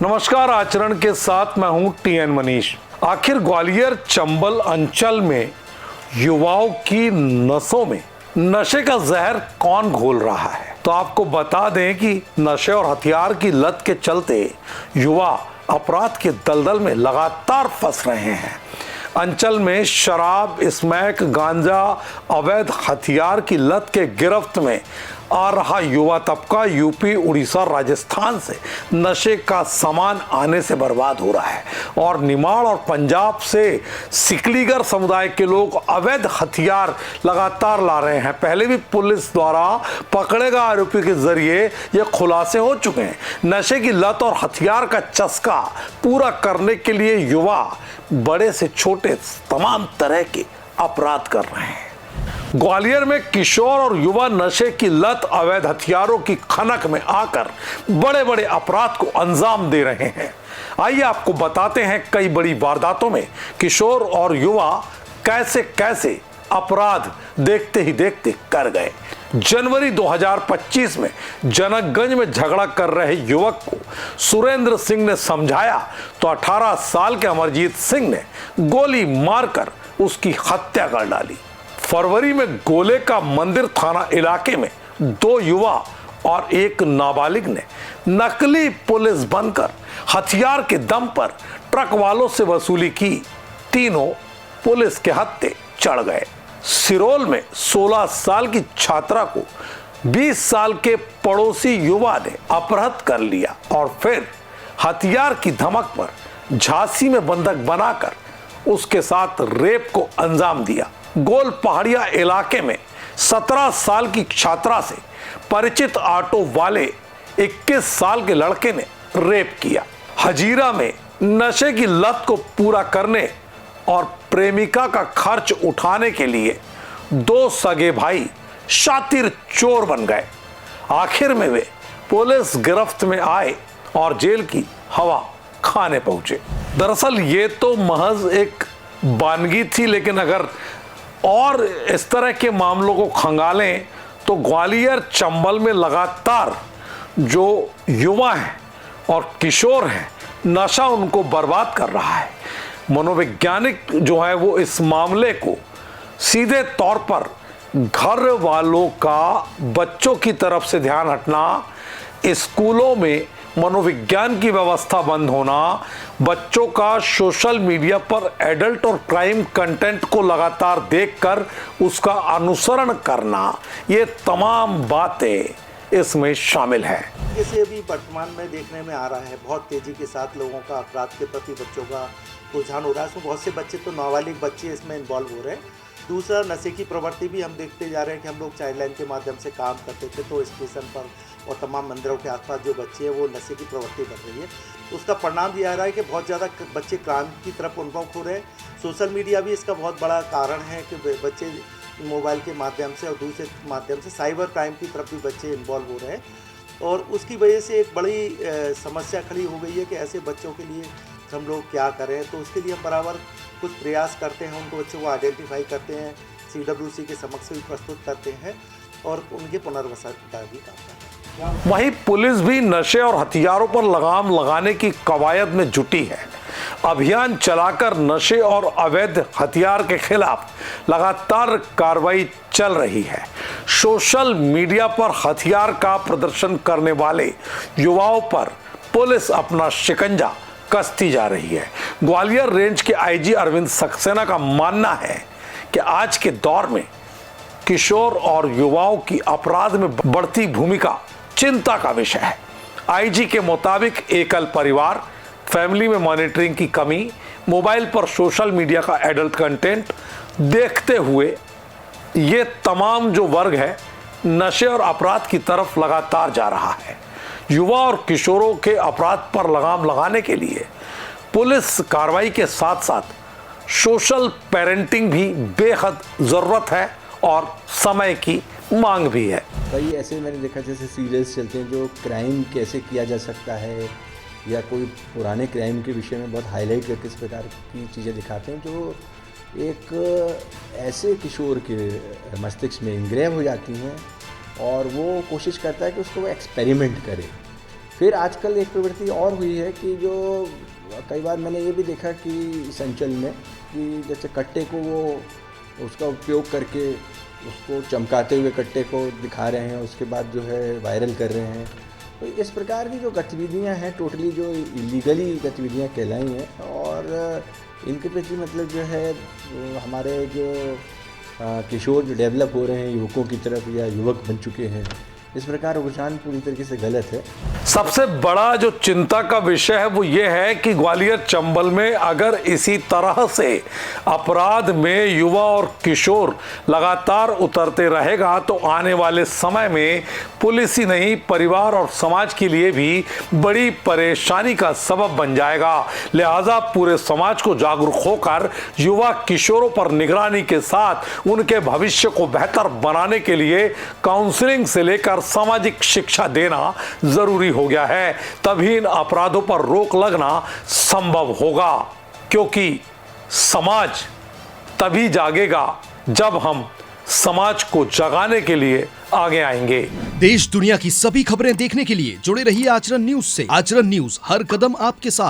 नमस्कार, आचरण के साथ मैं हूं टीएन मनीष। आखिर ग्वालियर चंबल अंचल में युवाओं की नसों में नशे का जहर कौन घोल रहा है? तो आपको बता दें कि नशे और हथियार की लत के चलते युवा अपराध के दलदल में लगातार फंस रहे हैं। अंचल में शराब, स्मैक, गांजा, अवैध हथियार की लत के गिरफ्त में आ रहा युवा तबका यूपी, उड़ीसा, राजस्थान से नशे का सामान आने से बर्बाद हो रहा है और निमाड़ और पंजाब से सिकलीगर समुदाय के लोग अवैध हथियार लगातार ला रहे हैं। पहले भी पुलिस द्वारा पकड़े गए आरोपी के जरिए ये खुलासे हो चुके हैं। नशे की लत और हथियार का चस्का पूरा करने के लिए युवा बड़े से छोटे तमाम तरह के अपराध कर रहे हैं। ग्वालियर में किशोर और युवा नशे की लत, अवैध हथियारों की खनक में आकर बड़े बड़े अपराध को अंजाम दे रहे हैं। आइए आपको बताते हैं कई बड़ी वारदातों में किशोर और युवा कैसे कैसे अपराध देखते ही देखते कर गए। जनवरी 2025 में जनकगंज में झगड़ा कर रहे युवक को सुरेंद्र सिंह ने समझाया तो 18 साल के अमरजीत सिंह ने गोली मारकर उसकी हत्या कर डाली। फरवरी में गोले का मंदिर थाना इलाके में 2 युवा और एक नाबालिग ने नकली पुलिस बनकर हथियार के दम पर ट्रक वालों से वसूली की। तीनों पुलिस के हत्थे चढ़ गए। सिरोल में 16 साल की छात्रा को 20 साल के पड़ोसी युवा ने अपहृत कर लिया और फिर हथियार की धमक पर झांसी में बंधक बनाकर उसके साथ रेप को अंजाम दिया। गोल पहाड़िया इलाके में 17 साल की छात्रा से परिचित ऑटो वाले 21 साल के लड़के ने रेप किया। हजीरा में नशे की लत को पूरा करने और प्रेमिका का खर्च उठाने के लिए 2 सगे भाई शातिर चोर बन गए। आखिर में वे पुलिस गिरफ्त में आए और जेल की हवा खाने पहुंचे। दरअसल ये तो महज एक वानगी थी, लेकिन अगर और इस तरह के मामलों को खंगालें तो ग्वालियर चंबल में लगातार जो युवा हैं और किशोर हैं, नशा उनको बर्बाद कर रहा है। मनोवैज्ञानिक जो है वो इस मामले को सीधे तौर पर घर वालों का बच्चों की तरफ से ध्यान हटना, स्कूलों में मनोविज्ञान की व्यवस्था बंद होना, बच्चों का सोशल मीडिया पर एडल्ट और क्राइम कंटेंट को लगातार देखकर उसका अनुसरण करना, ये तमाम बातें इसमें शामिल है। जैसे अभी वर्तमान में देखने में आ रहा है, बहुत तेजी के साथ लोगों का अपराध के प्रति बच्चों का रुझान हो रहा है। इसमें बहुत से बच्चे तो नाबालिग बच्चे इसमें इन्वॉल्व हो रहे हैं। दूसरा, नशे की प्रवृत्ति भी हम देखते जा रहे हैं कि हम लोग चाइल्ड लाइन के माध्यम से काम करते थे तो स्टेशन पर और तमाम मंदिरों के आसपास जो बच्चे हैं वो नशे की प्रवृत्ति बढ़ रही है। उसका परिणाम ये आ रहा है कि बहुत ज़्यादा बच्चे क्राइम की तरफ उन्मुख हो रहे हैं। सोशल मीडिया भी इसका बहुत बड़ा कारण है कि बच्चे मोबाइल के माध्यम से और दूसरे माध्यम से साइबर क्राइम की तरफ भी बच्चे इन्वॉल्व हो रहे हैं और उसकी वजह से एक बड़ी समस्या खड़ी हो गई है कि ऐसे बच्चों के लिए हम लोग क्या करें। तो उसके लिए हम बराबर कुछ प्रयास करते हैं, उनको बच्चों को आइडेंटिफाई करते हैं, CWC के समक्ष भी प्रस्तुत करते हैं और उनके पुनर्वसन का भी काम करते हैं। वहीं पुलिस भी नशे और हथियारों पर लगाम लगाने की कवायद में जुटी है। अभियान चलाकर नशे और अवैध हथियार के खिलाफ लगातार कार्रवाई चल रही है। सोशल मीडिया पर हथियार का प्रदर्शन करने वाले युवाओं पर पुलिस अपना शिकंजा कसती जा रही है। ग्वालियर रेंज के आईजी अरविंद सक्सेना का मानना है कि आज के दौर में किशोर और युवाओं की अपराध में बढ़ती भूमिका चिंता का विषय है। आईजी के मुताबिक एकल परिवार, फैमिली में मॉनिटरिंग की कमी, मोबाइल पर सोशल मीडिया का एडल्ट कंटेंट देखते हुए ये तमाम जो वर्ग है नशे और अपराध की तरफ लगातार जा रहा है। युवा और किशोरों के अपराध पर लगाम लगाने के लिए पुलिस कार्रवाई के साथ साथ सोशल पेरेंटिंग भी बेहद ज़रूरत है और समय की मांग भी है। कई ऐसे मैंने देखा जैसे सीरियल्स चलते हैं जो क्राइम कैसे किया जा सकता है या कोई पुराने क्राइम के विषय में बहुत हाईलाइट करके इस प्रकार की चीज़ें दिखाते हैं जो एक ऐसे किशोर के मस्तिष्क में इंग्रेव हो जाती हैं और वो कोशिश करता है कि उसको वो एक्सपेरिमेंट करे फिर आजकल एक प्रवृत्ति और हुई है कि जो कई बार मैंने ये भी देखा कि इस अंचल में कि जैसे कट्टे को वो उसका उपयोग करके उसको चमकाते हुए कट्टे को दिखा रहे हैं, उसके बाद जो है वायरल कर रहे हैं। तो इस प्रकार की जो गतिविधियां हैं टोटली जो इलीगली गतिविधियां कहलाई हैं, और इनके प्रति मतलब जो है हमारे जो किशोर जो डेवलप हो रहे हैं युवकों की तरफ या युवक बन चुके हैं, इस प्रकार रुझान पूरी तरीके से गलत है। सबसे बड़ा जो चिंता का विषय है वो ये है कि ग्वालियर चंबल में अगर इसी तरह से अपराध में युवा और किशोर लगातार उतरते रहेगा तो आने वाले समय में पुलिस ही नहीं परिवार और समाज के लिए भी बड़ी परेशानी का सबब बन जाएगा। लिहाजा पूरे समाज को जागरूक होकर युवा किशोरों पर निगरानी के साथ उनके भविष्य को बेहतर बनाने के लिए काउंसलिंग से लेकर सामाजिक शिक्षा देना जरूरी हो गया है, तभी इन अपराधों पर रोक लगना संभव होगा। क्योंकि समाज तभी जागेगा जब हम समाज को जगाने के लिए आगे आएंगे। देश दुनिया की सभी खबरें देखने के लिए जुड़े रहिए आचरण न्यूज से। आचरण न्यूज, हर कदम आपके साथ।